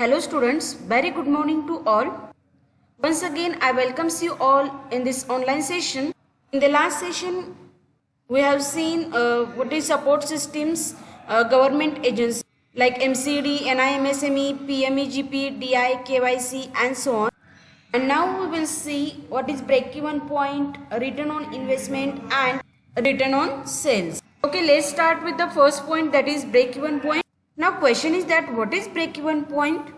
Hello students, very good morning to all. Once again I welcomes you all in this online session. In the last session we have seen what is support systems, government agencies like MCD, NIMSME, PMEGP, DI, KYC and so on. And now we will see what is break-even point, return on investment and return on sales. Okay, let's start with the first point, that is break-even point. Now question is that what is break-even point?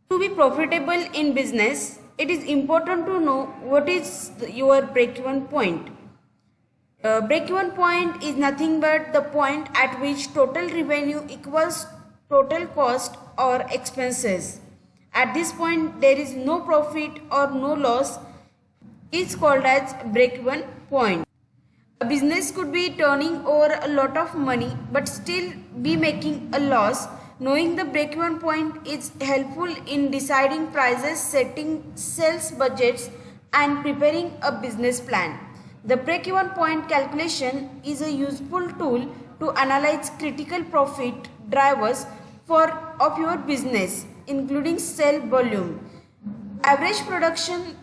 To be profitable in business, it is important to know what is your break-even point. Break-even point is nothing but the point at which total revenue equals total cost or expenses. At this point there is no profit or no loss. It's called as break-even point. A business could be turning over a lot of money but still be making a loss. Knowing the break-even point is helpful in deciding prices, setting sales budgets and preparing a business plan. The break-even point calculation is a useful tool to analyze critical profit drivers of your business, including sales volume, average production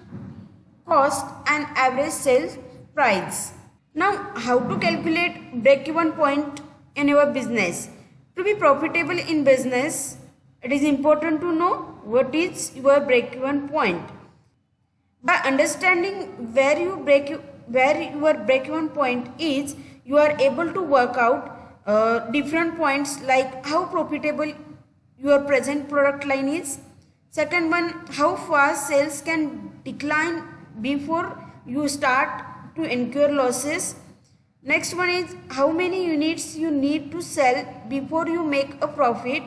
cost and average sales price. Now, how to calculate break-even point in your business? To be profitable in business, it is important to know what is your break-even point. By understanding where your break-even point is, you are able to work out different points like how profitable your present product line is. Second one, how fast sales can decline before you start to incur losses. Next one is how many units you need to sell before you make a profit.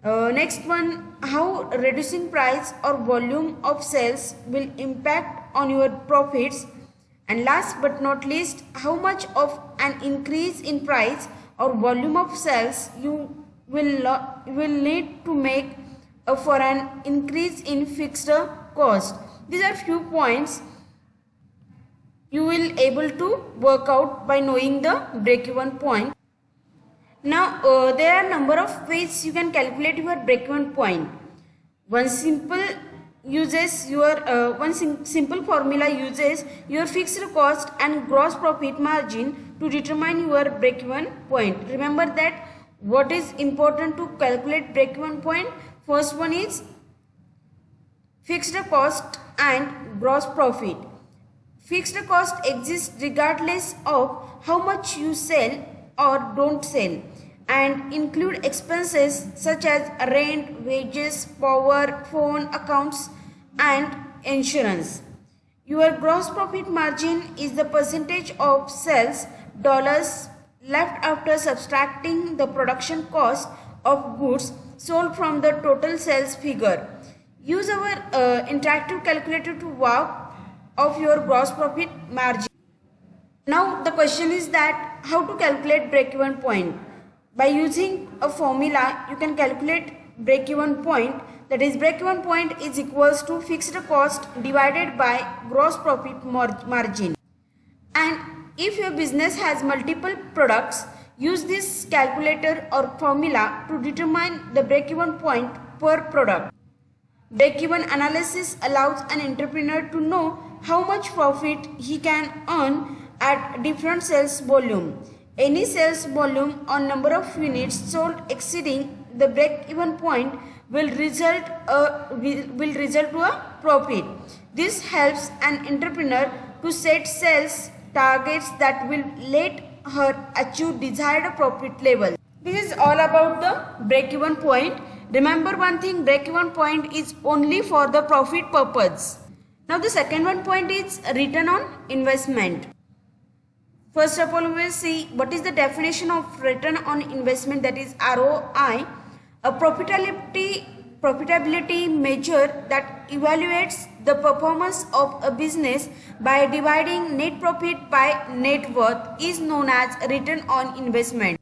Next one, how reducing price or volume of sales will impact on your profits. And last but not least, how much of an increase in price or volume of sales you will need to make for an increase in fixed cost. These are few points you will able to work out by knowing the break-even point. Now there are number of ways you can calculate your break-even point. One simple formula uses your fixed cost and gross profit margin to determine your break-even point. Remember that what is important to calculate break-even point. First one is fixed cost and gross profit. Fixed cost exists regardless of how much you sell or don't sell and include expenses such as rent, wages, power, phone, accounts and insurance. Your gross profit margin is the percentage of sales dollars left after subtracting the production cost of goods sold from the total sales figure. Use our interactive calculator to work of your gross profit margin. Now the question is that how to calculate break-even point. By using a formula you can calculate break-even point, that is break-even point is equals to fixed cost divided by gross profit margin. And if your business has multiple products, use this calculator or formula to determine the break-even point per product. Break-even analysis allows an entrepreneur to know how much profit he can earn at different sales volume. Any sales volume or number of units sold exceeding the break-even point will result to a profit. This helps an entrepreneur to set sales targets that will let her achieve desired profit level. This is all about the break-even point. Remember one thing, break-even point is only for the profit purpose. Now the second one point is return on investment. First of all, we will see what is the definition of return on investment, that is ROI, a profitability measure that evaluates the performance of a business by dividing net profit by net worth is known as return on investment.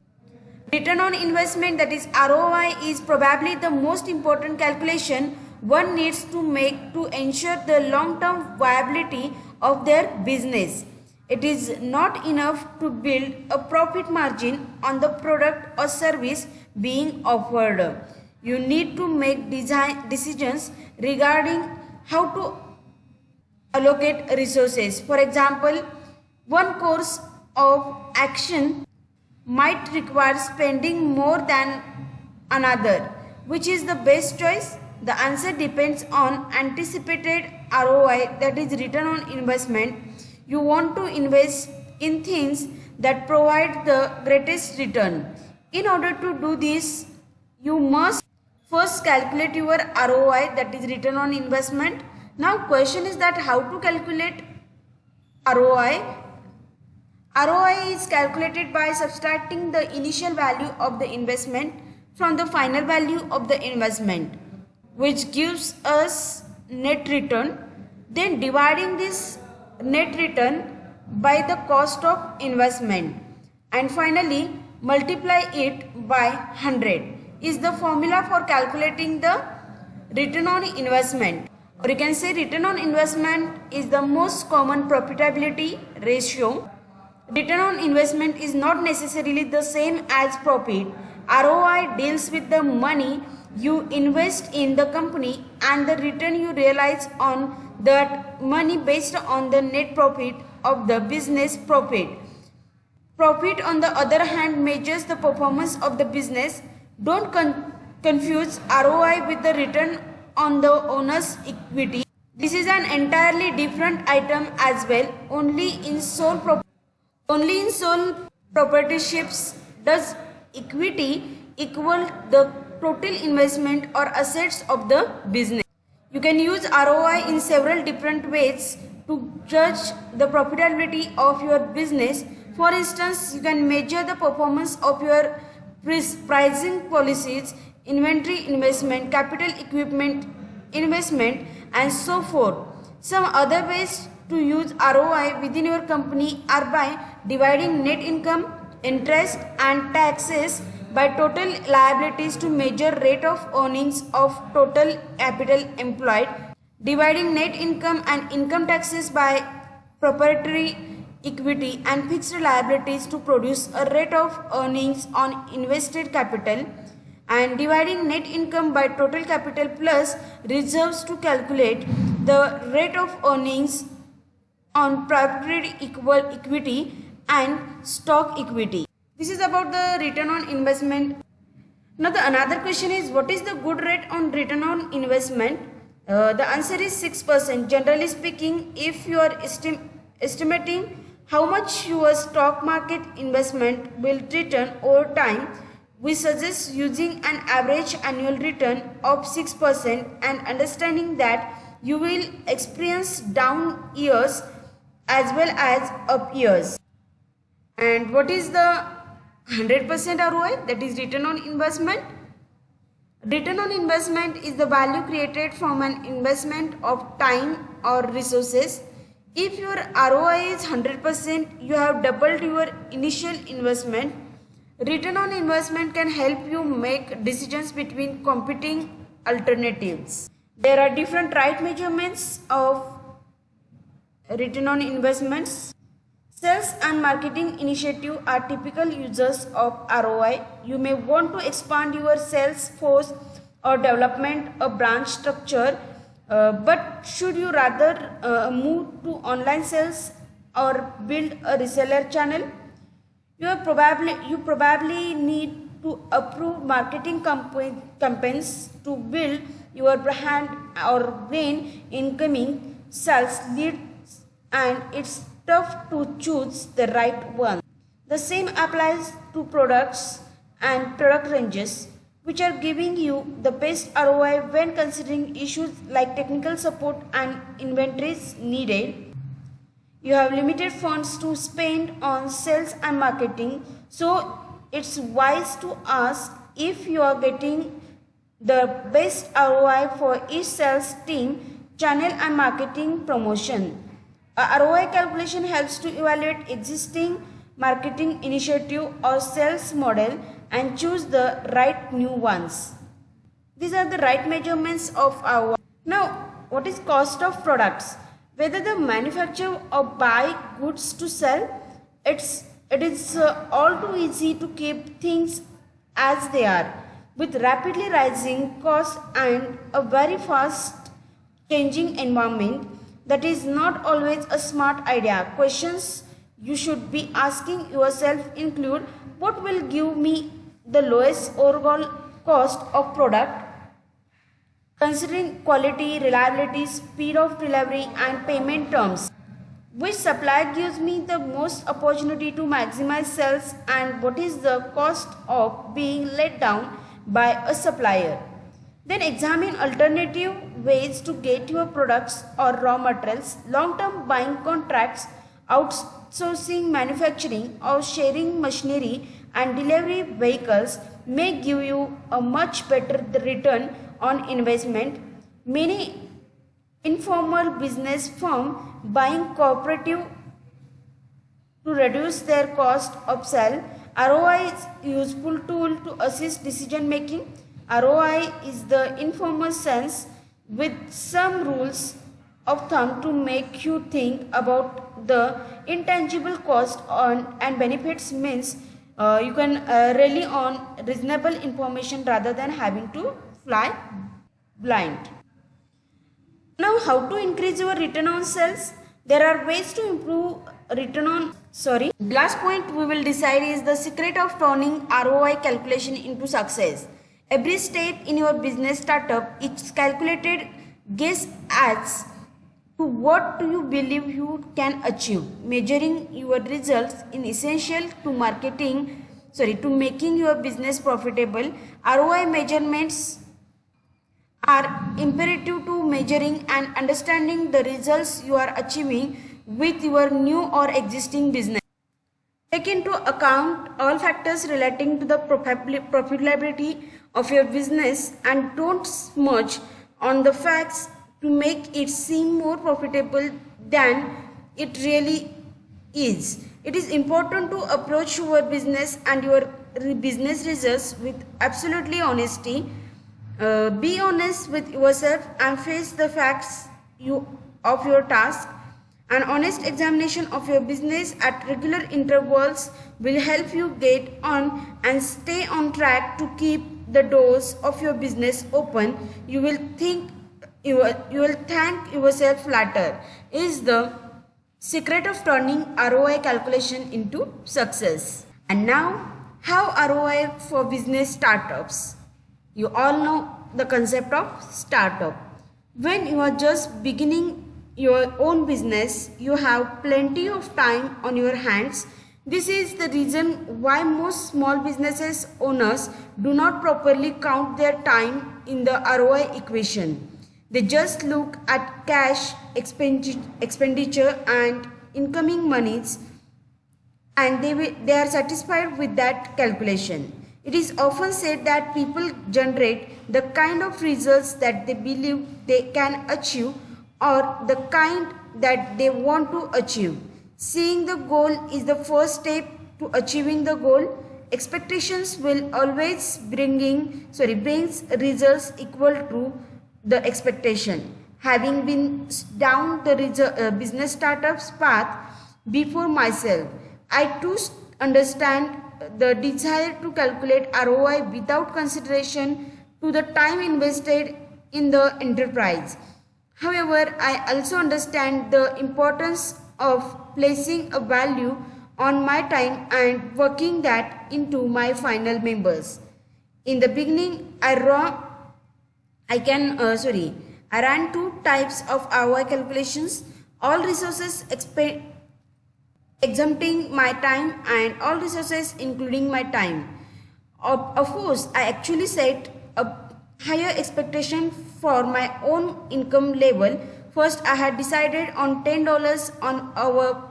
Return on investment, that is ROI, is probably the most important calculation one needs to make to ensure the long-term viability of their business. It is not enough to build a profit margin on the product or service being offered. you need to make decisions regarding how to allocate resources. For example, one course of action might require spending more than another. Which is the best choice? The answer depends on anticipated ROI, that is return on investment. You want to invest in things that provide the greatest return. In order to do this, you must first calculate your ROI, that is return on investment. Now question is that how to calculate ROI? ROI is calculated by subtracting the initial value of the investment from the final value of the investment, which gives us net return, then dividing this net return by the cost of investment, and finally multiply it by 100 is the formula for calculating the return on investment. Or you can say return on investment is the most common profitability ratio. Return on investment is not necessarily the same as profit. ROI deals with the money you invest in the company and the return you realize on that money based on the net profit of the business profit. Profit, on the other hand, measures the performance of the business. Don't confuse ROI with the return on the owner's equity. This is an entirely different item as well. Only in sole proprietorships does equity equal the total investment or assets of the business. You can use ROI in several different ways to judge the profitability of your business. For instance, you can measure the performance of your pricing policies, inventory investment, capital equipment investment, and so forth. Some other ways to use ROI within your company are by dividing net income, interest, and taxes by total liabilities to measure rate of earnings of total capital employed, dividing net income and income taxes by proprietary equity and fixed liabilities to produce a rate of earnings on invested capital, and dividing net income by total capital plus reserves to calculate the rate of earnings on proprietary equity and stock equity. This is about the return on investment. Now another question is, what is the good rate on return on investment? The answer is 6%. Generally speaking, if you are estimating how much your stock market investment will return over time, we suggest using an average annual return of 6% and understanding that you will experience down years as well as up years. And what is the 100% ROI, that is return on investment? Return on investment is the value created from an investment of time or resources. If your ROI is 100%, you have doubled your initial investment. Return on investment can help you make decisions between competing alternatives. There are different right measurements of return on investments. Sales and marketing initiatives are typical users of ROI. You may want to expand your sales force or development a branch structure, but should you rather move to online sales or build a reseller channel? You probably need to approve marketing campaigns to build your brand or gain incoming sales leads, and it's tough to choose the right one. The same applies to products and product ranges, which are giving you the best ROI when considering issues like technical support and inventories needed. You have limited funds to spend on sales and marketing, so it's wise to ask if you are getting the best ROI for each sales team, channel and marketing promotion. A ROI calculation helps to evaluate existing marketing initiative or sales model and choose the right new ones. These are the right measurements of ROI. Now, what is cost of products? Whether the manufacture or buy goods to sell, it is all too easy to keep things as they are. With rapidly rising costs and a very fast changing environment, that is not always a smart idea. Questions you should be asking yourself include: what will give me the lowest overall cost of product, considering quality, reliability, speed of delivery and payment terms? Which supplier gives me the most opportunity to maximize sales, and what is the cost of being let down by a supplier? Then examine alternative ways to get your products or raw materials. Long-term buying contracts, outsourcing manufacturing, or sharing machinery and delivery vehicles may give you a much better return on investment. Many informal business firms buying cooperative to reduce their cost of sale. ROI is a useful tool to assist decision making. ROI is the informal sense with some rules of thumb to make you think about the intangible cost on and benefits. Means you can rely on reasonable information rather than having to fly blind. Now, how to increase your return on sales? There are ways to improve return on, last point we will decide is the secret of turning ROI calculation into success. Every step in your business startup is calculated guess as to what do you believe you can achieve. Measuring your results is essential to making your business profitable. ROI measurements are imperative to measuring and understanding the results you are achieving with your new or existing business. Take into account all factors relating to the profitability of your business and don't smudge on the facts to make it seem more profitable than it really is. It is important to approach your business and your business results with absolutely honesty. Be honest with yourself and face the facts of your task. An honest examination of your business at regular intervals will help you get on and stay on track to keep the doors of your business open. You will thank yourself later. Is the secret of turning ROI calculation into success. And now, how ROI for business startups? You all know the concept of startup. When you are just beginning your own business, you have plenty of time on your hands. This is the reason why most small businesses owners do not properly count their time in the ROI equation. They just look at cash expenditure and incoming monies, and they are satisfied with that calculation. It is often said that people generate the kind of results that they believe they can achieve or the kind that they want to achieve. Seeing the goal is the first step to achieving the goal. Expectations will always brings results equal to the expectation. Having been down the business startups path before myself, I too understand the desire to calculate ROI without consideration to the time invested in the enterprise. However, I also understand the importance of placing a value on my time and working that into my final members. In the beginning, I ran two types of ROI calculations: all resources exempting my time and all resources including my time. Of course, I actually set a higher expectation for my own income level. First, I had decided on $10 an hour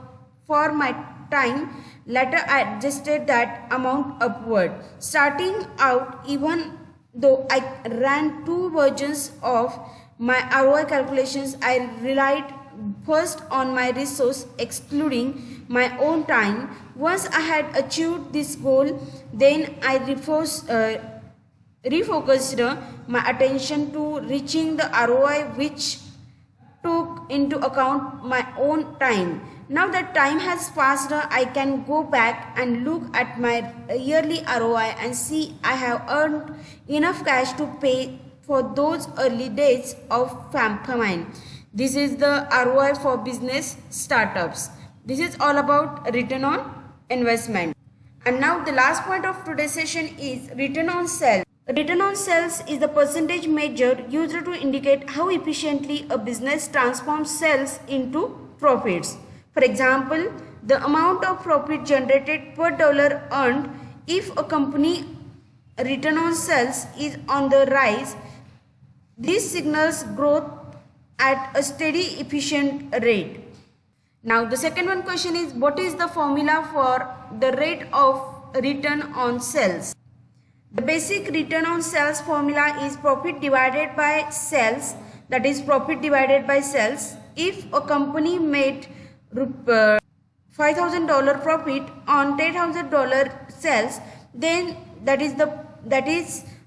for my time. Later, I adjusted that amount upward. Starting out, even though I ran two versions of my ROI calculations, I relied first on my resource excluding my own time. Once I had achieved this goal, then I refocused my attention to reaching the ROI which took into account my own time. Now that time has passed, I can go back and look at my yearly ROI and see I have earned enough cash to pay for those early days of famine. This is the ROI for business startups. This is all about return on investment. And now the last point of today's session is return on sales. Return on sales is the percentage measure used to indicate how efficiently a business transforms sales into profits. For example, the amount of profit generated per dollar earned. If a company return on sales is on the rise, this signals growth at a steady, efficient rate. Now the second one question is, what is the formula for the rate of return on sales? The basic return on sales formula is profit divided by sales, that is profit divided by sales. If a company made $5,000 profit on $10,000 sales, then that is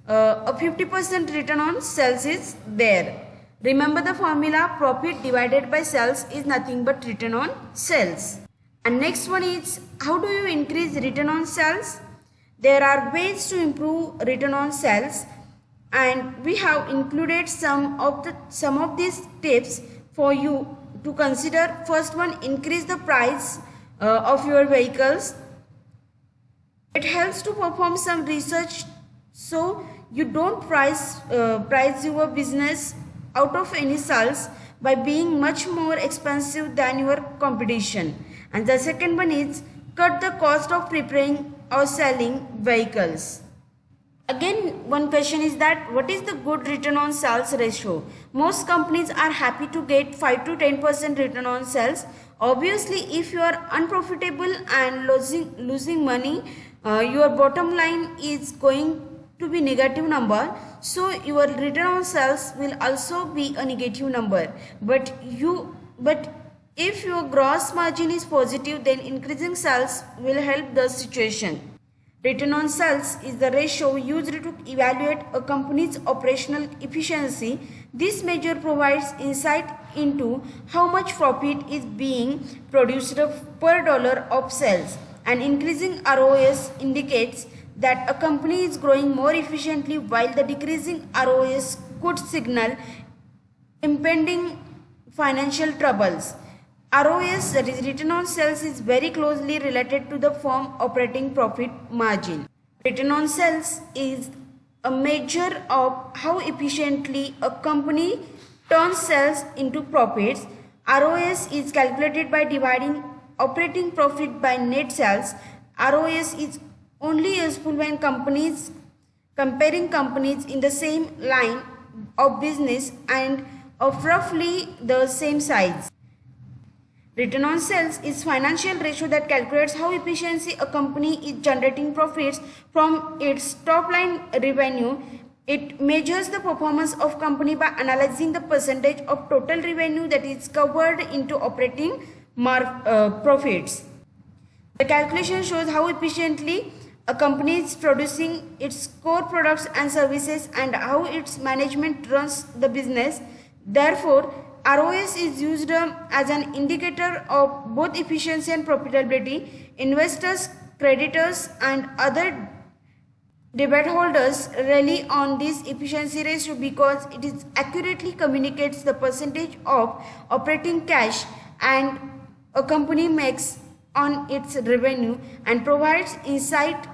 a 50% return on sales is there. Remember the formula, profit divided by sales is nothing but return on sales. And next one is, how do you increase return on sales? There are ways to improve return on sales, and we have included some of these tips for you to consider. First one, increase the price of your vehicles. It helps to perform some research so you don't price your business out of any sales by being much more expensive than your competition. And the second one is, cut the cost of preparing or selling vehicles. Again, one question is that, what is the good return on sales ratio? Most companies are happy to get 5 to 10% return on sales. Obviously, if you are unprofitable and losing money, your bottom line is going to be negative number, so your return on sales will also be a negative number. But if your gross margin is positive, then increasing sales will help the situation. Return on sales is the ratio used to evaluate a company's operational efficiency. This measure provides insight into how much profit is being produced per dollar of sales. And increasing ROS indicates that a company is growing more efficiently, while the decreasing ROS could signal impending financial troubles. ROS, that is return on sales, is very closely related to the firm operating profit margin. Return on sales is a measure of how efficiently a company turns sales into profits. ROS is calculated by dividing operating profit by net sales. ROS is only useful when comparing companies in the same line of business and of roughly the same size. Return on sales is financial ratio that calculates how efficiently a company is generating profits from its top line revenue. It measures the performance of company by analyzing the percentage of total revenue that is covered into operating profits. The calculation shows how efficiently a company is producing its core products and services and how its management runs the business. Therefore, ROS is used as an indicator of both efficiency and profitability. Investors, creditors, and other debt holders rely on this efficiency ratio because it accurately communicates the percentage of operating cash and a company makes on its revenue and provides insight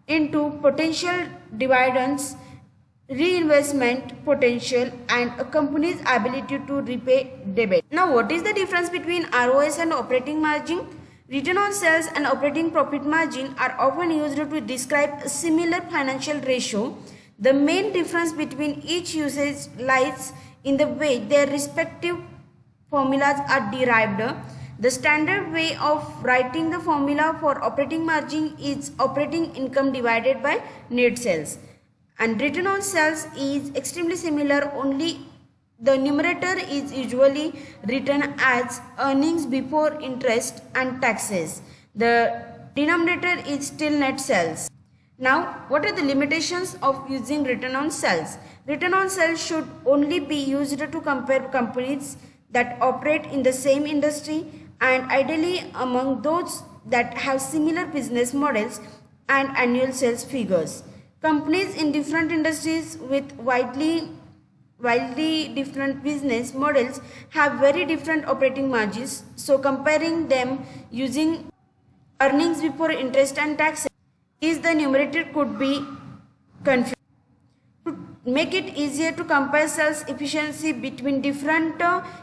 into potential dividends, reinvestment potential, and a company's ability to repay debt. Now, what is the difference between ROS and operating margin? Return on sales and operating profit margin are often used to describe a similar financial ratio. The main difference between each usage lies in the way their respective formulas are derived. The standard way of writing the formula for operating margin is operating income divided by net sales. And return on sales is extremely similar, only the numerator is usually written as earnings before interest and taxes. The denominator is still net sales. Now, what are the limitations of using return on sales? Return on sales should only be used to compare companies that operate in the same industry. and ideally among those that have similar business models and annual sales figures. Companies in different industries with wildly different business models have very different operating margins, so comparing them using earnings before interest and taxes is the numerator could be confusing. To make it easier to compare sales efficiency between different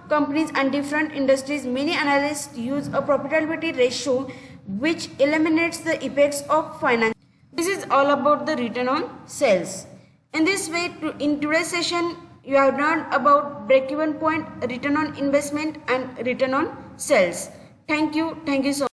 companies and different industries, many analysts use a profitability ratio which eliminates the effects of finance. This is all about the return on sales. In this way, in today's session, you have learned about break-even point, return on investment, and return on sales. Thank you. Thank you so much.